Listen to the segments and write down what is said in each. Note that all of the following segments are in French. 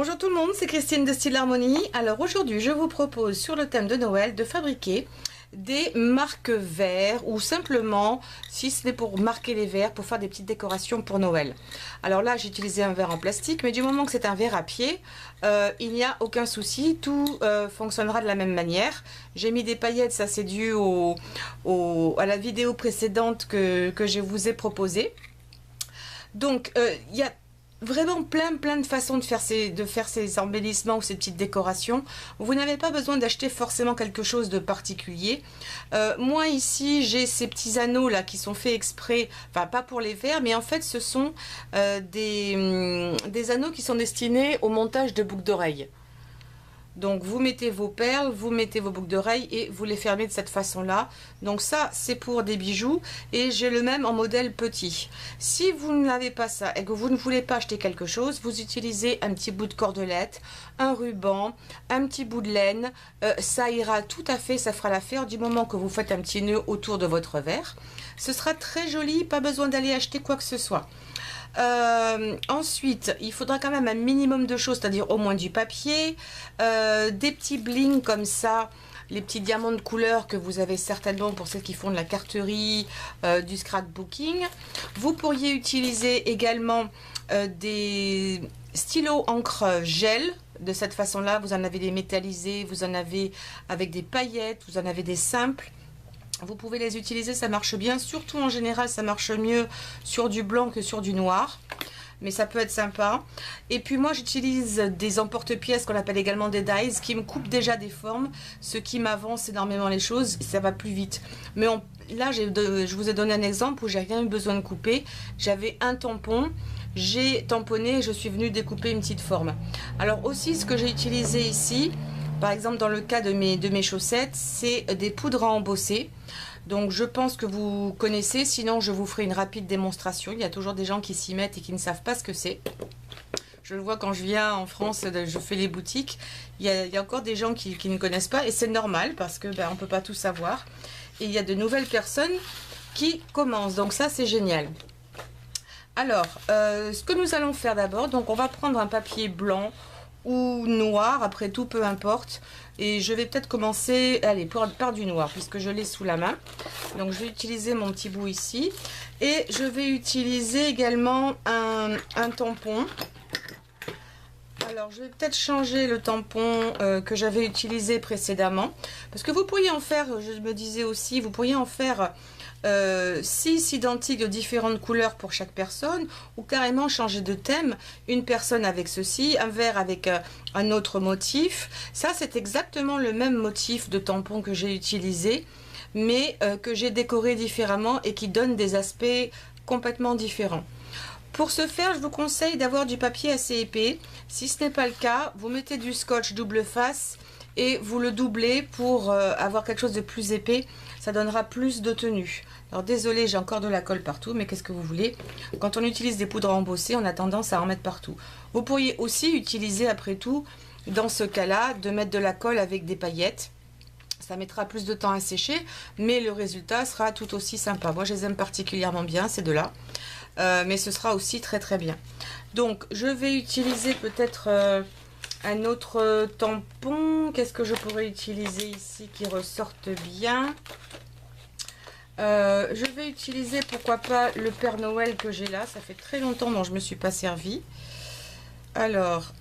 Bonjour tout le monde, c'est Christine de Style Harmonie. Alors aujourd'hui, je vous propose sur le thème de Noël de fabriquer des marque-verres ou simplement, si ce n'est pour marquer les verres, pour faire des petites décorations pour Noël. Alors là, j'ai utilisé un verre en plastique, mais du moment que c'est un verre à pied, il n'y a aucun souci, tout fonctionnera de la même manière. J'ai mis des paillettes, ça c'est dû à la vidéo précédente que je vous ai proposée. Donc, il y a vraiment plein de façons de faire ces embellissements ou ces petites décorations. Vous n'avez pas besoin d'acheter forcément quelque chose de particulier. Moi ici j'ai ces petits anneaux là qui sont faits exprès, enfin pas pour les verres, mais en fait ce sont des anneaux qui sont destinés au montage de boucles d'oreilles. Donc vous mettez vos perles, vous mettez vos boucles d'oreilles et vous les fermez de cette façon là. Donc ça c'est pour des bijoux et j'ai le même en modèle petit. Si vous n'avez pas ça et que vous ne voulez pas acheter quelque chose, vous utilisez un petit bout de cordelette, un ruban, un petit bout de laine. Ça ira tout à fait, ça fera l'affaire du moment que vous faites un petit nœud autour de votre verre. Ce sera très joli, pas besoin d'aller acheter quoi que ce soit. Ensuite, il faudra quand même un minimum de choses, c'est-à-dire au moins du papier, des petits blings comme ça, les petits diamants de couleur que vous avez certainement pour ceux qui font de la carterie, du scrapbooking. Vous pourriez utiliser également des stylos encre gel. De cette façon-là, vous en avez des métallisés, vous en avez avec des paillettes, vous en avez des simples. Vous pouvez les utiliser, ça marche bien. Surtout en général, ça marche mieux sur du blanc que sur du noir. Mais ça peut être sympa. Et puis moi, j'utilise des emporte-pièces qu'on appelle également des dies qui me coupent déjà des formes, ce qui m'avance énormément les choses. Ça va plus vite. Mais là, je vous ai donné un exemple où j'ai rien eu besoin de couper. J'avais un tampon. J'ai tamponné et je suis venue découper une petite forme. Alors aussi, ce que j'ai utilisé ici, par exemple dans le cas de mes chaussettes, c'est des poudres à embosser. Donc je pense que vous connaissez, sinon je vous ferai une rapide démonstration. Il y a toujours des gens qui s'y mettent et qui ne savent pas ce que c'est. Je le vois quand je viens en France, je fais les boutiques. Il y a encore des gens qui ne connaissent pas et c'est normal parce que on ne peut pas tout savoir. Et il y a de nouvelles personnes qui commencent, donc ça c'est génial. Alors, ce que nous allons faire d'abord, donc on va prendre un papier blanc ou noir, après tout peu importe, et je vais peut-être commencer, allez, par du noir puisque je l'ai sous la main. Donc je vais utiliser mon petit bout ici et je vais utiliser également un tampon. Alors je vais peut-être changer le tampon que j'avais utilisé précédemment, parce que vous pourriez en faire, je me disais aussi, vous pourriez en faire 6 identiques de différentes couleurs pour chaque personne, ou carrément changer de thème, une personne avec ceci, un verre avec un autre motif. Ça c'est exactement le même motif de tampon que j'ai utilisé, mais que j'ai décoré différemment et qui donne des aspects complètement différents. Pour ce faire, je vous conseille d'avoir du papier assez épais. Si ce n'est pas le cas, vous mettez du scotch double face et vous le doublez pour avoir quelque chose de plus épais. Ça donnera plus de tenue. Alors désolé, j'ai encore de la colle partout, mais qu'est-ce que vous voulez? Quand on utilise des poudres à embosser, on a tendance à en mettre partout. Vous pourriez aussi utiliser après tout, dans ce cas-là, de mettre de la colle avec des paillettes. Ça mettra plus de temps à sécher, mais le résultat sera tout aussi sympa. Moi, je les aime particulièrement bien, ces deux-là. Mais ce sera aussi très bien. Donc, je vais utiliser peut-être un autre tampon. Qu'est-ce que je pourrais utiliser ici qui ressorte bien? Je vais utiliser, pourquoi pas, le Père Noël que j'ai là. Ça fait très longtemps dont je ne me suis pas servi. Alors,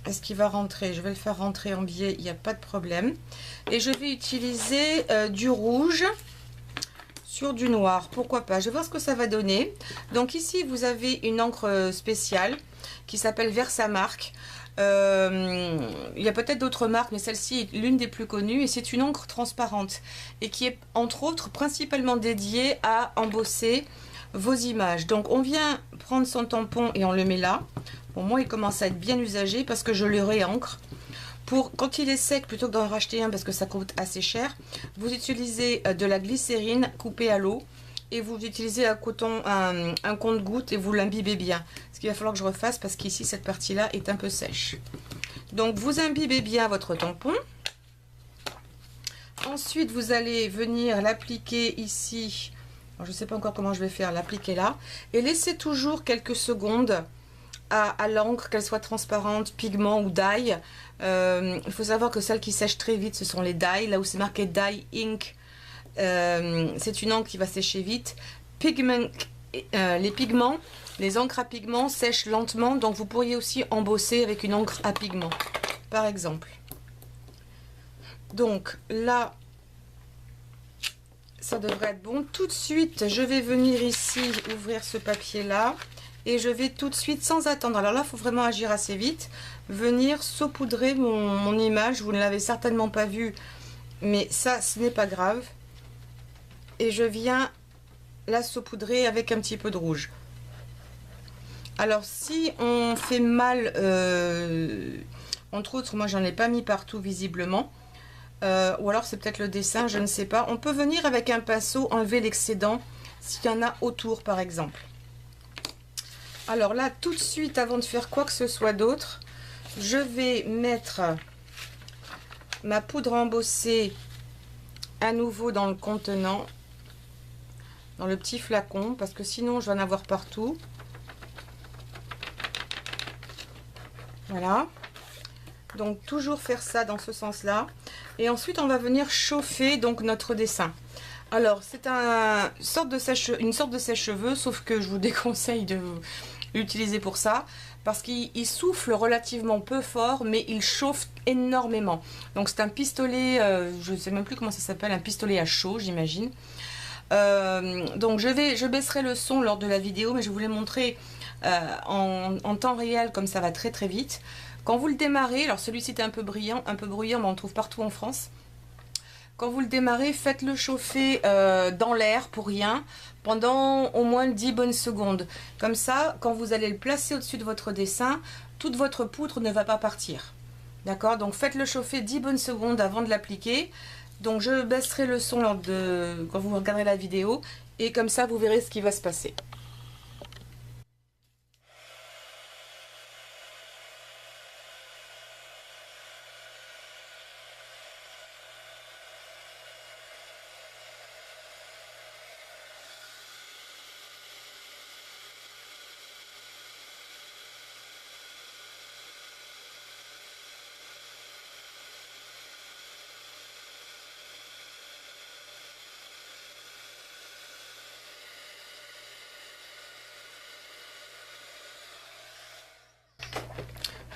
est-ce qu'il va rentrer? Je vais le faire rentrer en biais, il n'y a pas de problème. Et je vais utiliser du rouge sur du noir, pourquoi pas. Je vais voir ce que ça va donner. Donc ici, vous avez une encre spéciale qui s'appelle Versamark. Il y a peut-être d'autres marques, mais celle-ci est l'une des plus connues et c'est une encre transparente et qui est entre autres principalement dédiée à embosser vos images. Donc on vient prendre son tampon et on le met là. Bon, moi il commence à être bien usagé parce que je le réancre. Pour quand il est sec, plutôt que d'en racheter un parce que ça coûte assez cher, vous utilisez de la glycérine coupée à l'eau et vous utilisez un coton, un compte-gouttes et vous l'imbibez bien. Ce qu'il va falloir que je refasse parce qu'ici cette partie-là est un peu sèche. Donc vous imbibez bien votre tampon. Ensuite vous allez venir l'appliquer ici. Alors, je ne sais pas encore comment je vais faire, l'appliquer là et laissez toujours quelques secondes à l'encre, qu'elle soit transparente, pigment ou dye. Il faut savoir que celles qui sèchent très vite, ce sont les dye. Là où c'est marqué dye ink, c'est une encre qui va sécher vite. Les pigments, les encres à pigments sèchent lentement, donc vous pourriez aussi embosser avec une encre à pigments, par exemple. Donc là, ça devrait être bon. Tout de suite, je vais venir ici ouvrir ce papier-là. Et je vais tout de suite, sans attendre, alors là, il faut vraiment agir assez vite, venir saupoudrer mon image. Vous ne l'avez certainement pas vu, mais ça, ce n'est pas grave. Et je viens la saupoudrer avec un petit peu de rouge. Alors, si on fait mal, entre autres, moi, j'en ai pas mis partout visiblement. Ou alors, c'est peut-être le dessin, je ne sais pas. On peut venir avec un pinceau enlever l'excédent s'il y en a autour, par exemple. Alors là, tout de suite, avant de faire quoi que ce soit d'autre, je vais mettre ma poudre embossée à nouveau dans le contenant, dans le petit flacon, parce que sinon je vais en avoir partout. Voilà. Donc toujours faire ça dans ce sens-là. Et ensuite, on va venir chauffer donc notre dessin. Alors, c'est une sorte de sèche-cheveux, sauf que je vous déconseille de l'utiliser pour ça, parce qu'il souffle relativement peu fort, mais il chauffe énormément. Donc, c'est un pistolet, je ne sais même plus comment ça s'appelle, un pistolet à chaud, j'imagine. Donc, je baisserai le son lors de la vidéo, mais je vais vous les montrer en temps réel, comme ça va très très vite. Quand vous le démarrez, alors celui-ci est un peu bruyant, mais on le trouve partout en France. Quand vous le démarrez, faites-le chauffer dans l'air pour rien pendant au moins 10 bonnes secondes. Comme ça, quand vous allez le placer au-dessus de votre dessin, toute votre poudre ne va pas partir. D'accord? Donc faites-le chauffer 10 bonnes secondes avant de l'appliquer. Donc je baisserai le son quand vous regarderez la vidéo et comme ça vous verrez ce qui va se passer.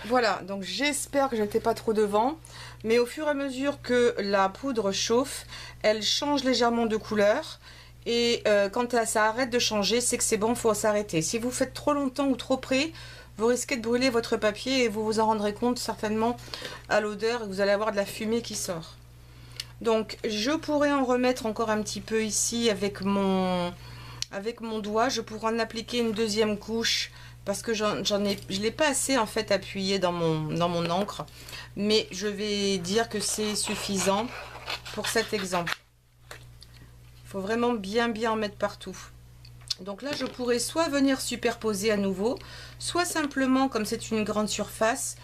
Voilà, donc j'espère que je n'étais pas trop devant, mais au fur et à mesure que la poudre chauffe, elle change légèrement de couleur, et quand ça arrête de changer, c'est que c'est bon, il faut s'arrêter. Si vous faites trop longtemps ou trop près, vous risquez de brûler votre papier et vous vous en rendrez compte certainement à l'odeur, et vous allez avoir de la fumée qui sort. Donc je pourrais en remettre encore un petit peu ici avec mon doigt, je pourrais en appliquer une deuxième couche, parce que je ne l'ai pas assez en fait appuyé dans mon encre, mais je vais dire que c'est suffisant pour cet exemple. Il faut vraiment bien en mettre partout. Donc là je pourrais soit venir superposer à nouveau, soit simplement, comme c'est une grande surface,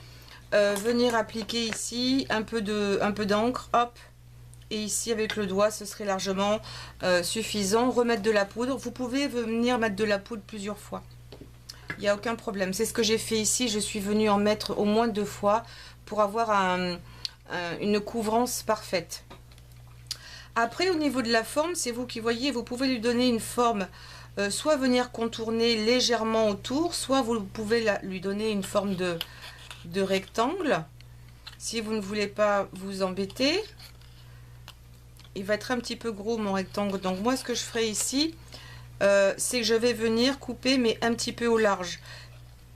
venir appliquer ici un peu d'encre, hop, et ici avec le doigt ce serait largement suffisant. Remettre de la poudre, vous pouvez venir mettre de la poudre plusieurs fois. Il n'y a aucun problème. C'est ce que j'ai fait ici. Je suis venue en mettre au moins 2 fois pour avoir une couvrance parfaite. Après, au niveau de la forme, c'est vous qui voyez. Vous pouvez lui donner une forme, soit venir contourner légèrement autour, soit vous pouvez lui donner une forme de rectangle. Si vous ne voulez pas vous embêter, il va être un petit peu gros mon rectangle. Donc moi, ce que je ferai ici, c'est que je vais venir couper mais un petit peu au large.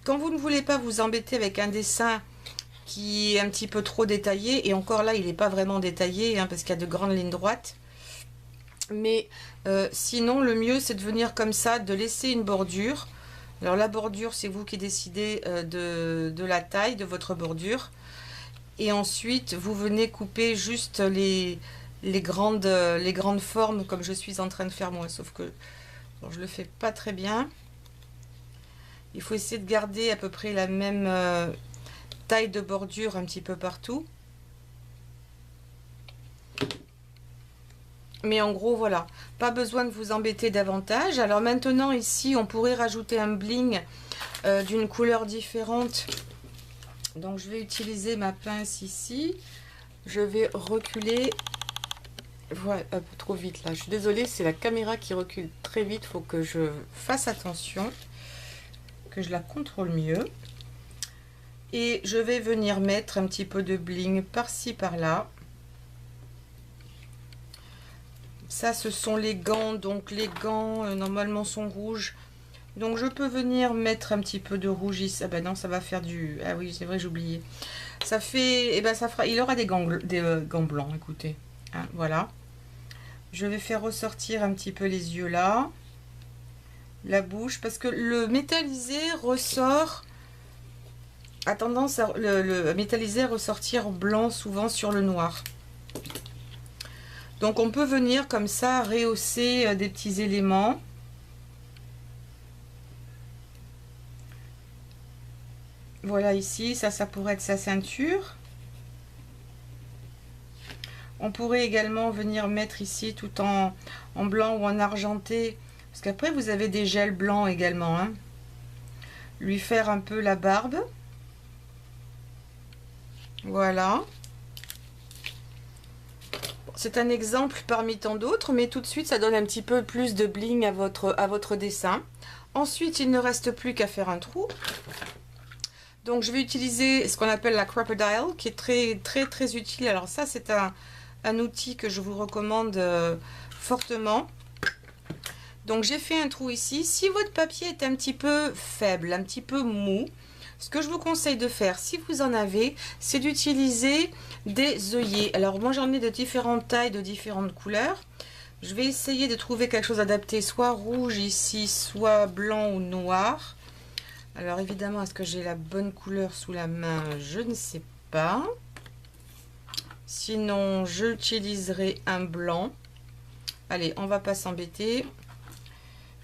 Quand vous ne voulez pas vous embêter avec un dessin qui est un petit peu trop détaillé, et encore là il n'est pas vraiment détaillé hein, parce qu'il y a de grandes lignes droites, mais sinon le mieux c'est de venir comme ça, de laisser une bordure. Alors la bordure c'est vous qui décidez de la taille de votre bordure, et ensuite vous venez couper juste les grandes formes comme je suis en train de faire moi, sauf que bon, je le fais pas très bien. Il faut essayer de garder à peu près la même taille de bordure un petit peu partout. Mais en gros, voilà. Pas besoin de vous embêter davantage. Alors maintenant, ici, on pourrait rajouter un bling d'une couleur différente. Donc je vais utiliser ma pince ici. Je vais reculer. Voilà, un peu trop vite là. Je suis désolée, c'est la caméra qui recule très vite. Il faut que je fasse attention, que je la contrôle mieux. Et je vais venir mettre un petit peu de bling par-ci par-là. Ça, ce sont les gants. Donc les gants normalement sont rouges. Donc je peux venir mettre un petit peu de rouge ici. Ah ben non, ça va faire du... Ah oui, c'est vrai, j'ai oublié. Ça fait... Eh ben ça fera... Il aura des gants blancs, écoutez. Hein, voilà. Je vais faire ressortir un petit peu les yeux là. La bouche. Parce que le métallisé ressort... a tendance à... Le métallisé à ressortir blanc souvent sur le noir. Donc on peut venir comme ça rehausser des petits éléments. Voilà ici, ça pourrait être sa ceinture. On pourrait également venir mettre ici tout en blanc ou en argenté. Parce qu'après vous avez des gels blancs également. Hein. Lui faire un peu la barbe. Voilà. C'est un exemple parmi tant d'autres, mais tout de suite ça donne un petit peu plus de bling à votre dessin. Ensuite il ne reste plus qu'à faire un trou. Donc je vais utiliser ce qu'on appelle la crocodile, qui est très utile. Alors ça c'est un outil que je vous recommande fortement. Donc j'ai fait un trou ici. Si votre papier est un petit peu faible, un petit peu mou, ce que je vous conseille de faire, si vous en avez, c'est d'utiliser des œillets. Alors moi j'en ai de différentes tailles, de différentes couleurs. Je vais essayer de trouver quelque chose adapté, soit rouge ici, soit blanc ou noir. Alors évidemment, est-ce que j'ai la bonne couleur sous la main? Je ne sais pas. Sinon, j'utiliserai un blanc. Allez, on va pas s'embêter.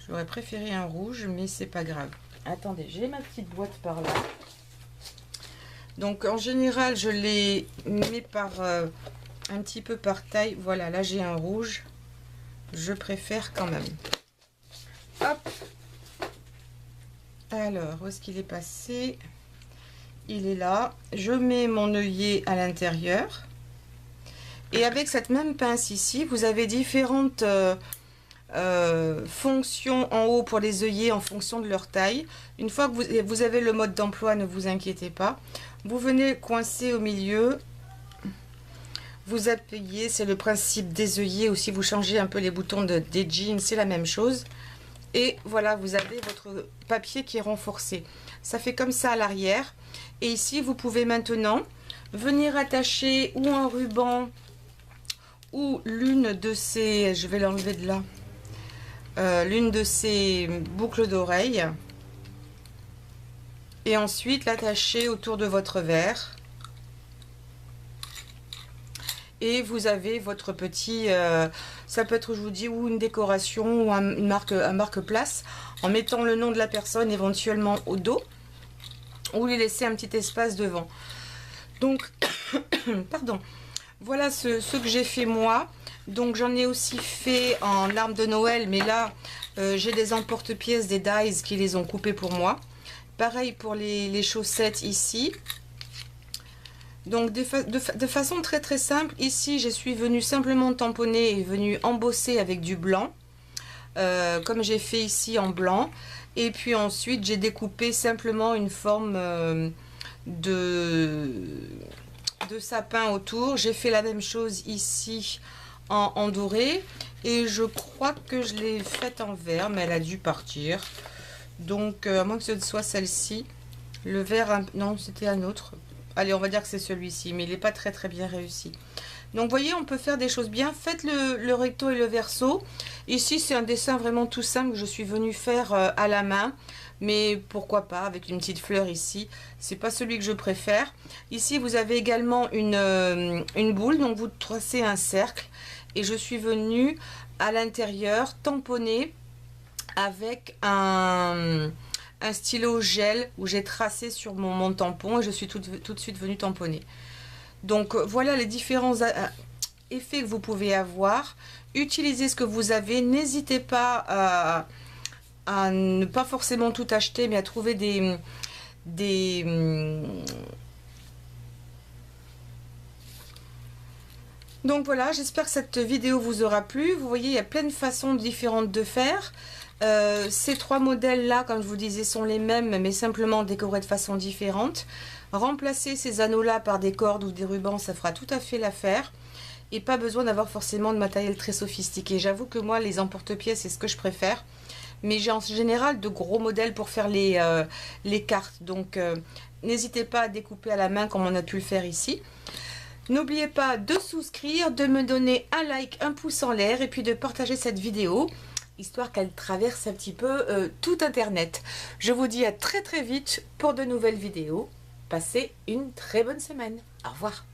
J'aurais préféré un rouge, mais c'est pas grave. Attendez, j'ai ma petite boîte par là. Donc en général, je les mets par un petit peu par taille. Voilà, là j'ai un rouge. Je préfère quand même. Hop. Alors, où est-ce qu'il est passé? Il est là. Je mets mon œillet à l'intérieur. Et avec cette même pince ici, vous avez différentes fonctions en haut pour les œillets en fonction de leur taille. Une fois que vous avez le mode d'emploi, ne vous inquiétez pas. Vous venez coincer au milieu. Vous appuyez, c'est le principe des œillets. Ou si vous changez un peu les boutons des jeans, c'est la même chose. Et voilà, vous avez votre papier qui est renforcé. Ça fait comme ça à l'arrière. Et ici, vous pouvez maintenant venir attacher ou un ruban ou l'une de ces... Je vais l'enlever de là. L'une de ces boucles d'oreilles. Et ensuite, l'attacher autour de votre verre. Et vous avez votre petit, ça peut être, je vous dis, ou une décoration ou un marque-place, en mettant le nom de la personne éventuellement au dos, ou lui laisser un petit espace devant. Donc, pardon, voilà ce que j'ai fait moi. Donc j'en ai aussi fait en arbre de Noël, mais là, j'ai des emporte-pièces, des dies qui les ont coupés pour moi. Pareil pour les chaussettes ici. Donc de façon très simple, ici je suis venue simplement tamponner et venue embosser avec du blanc, comme j'ai fait ici en blanc. Et puis ensuite j'ai découpé simplement une forme de sapin autour. J'ai fait la même chose ici en doré. Et je crois que je l'ai faite en vert, mais elle a dû partir. Donc à moins que ce soit celle-ci. Le vert, non c'était un autre. Allez, on va dire que c'est celui-ci, mais il n'est pas très bien réussi. Donc, vous voyez, on peut faire des choses bien. Faites le recto et le verso. Ici, c'est un dessin vraiment tout simple que je suis venue faire à la main. Mais pourquoi pas, avec une petite fleur ici. C'est pas celui que je préfère. Ici, vous avez également une boule. Donc, vous tracez un cercle. Et je suis venue à l'intérieur tamponner avec un stylo gel où j'ai tracé sur mon tampon et je suis tout de suite venue tamponner. Donc voilà les différents effets que vous pouvez avoir. Utilisez ce que vous avez. N'hésitez pas à ne pas forcément tout acheter, mais à trouver Donc voilà, j'espère que cette vidéo vous aura plu. Vous voyez, il y a plein de façons différentes de faire. Ces trois modèles là, comme je vous disais, sont les mêmes, mais simplement décorés de façon différente. Remplacer ces anneaux là par des cordes ou des rubans, ça fera tout à fait l'affaire. Et pas besoin d'avoir forcément de matériel très sophistiqué. J'avoue que moi, les emporte-pièces, c'est ce que je préfère. Mais j'ai en général de gros modèles pour faire les cartes. Donc, n'hésitez pas à découper à la main comme on a pu le faire ici. N'oubliez pas de souscrire, de me donner un like, un pouce en l'air et puis de partager cette vidéo, histoire qu'elle traverse un petit peu tout Internet. Je vous dis à très vite pour de nouvelles vidéos. Passez une très bonne semaine. Au revoir.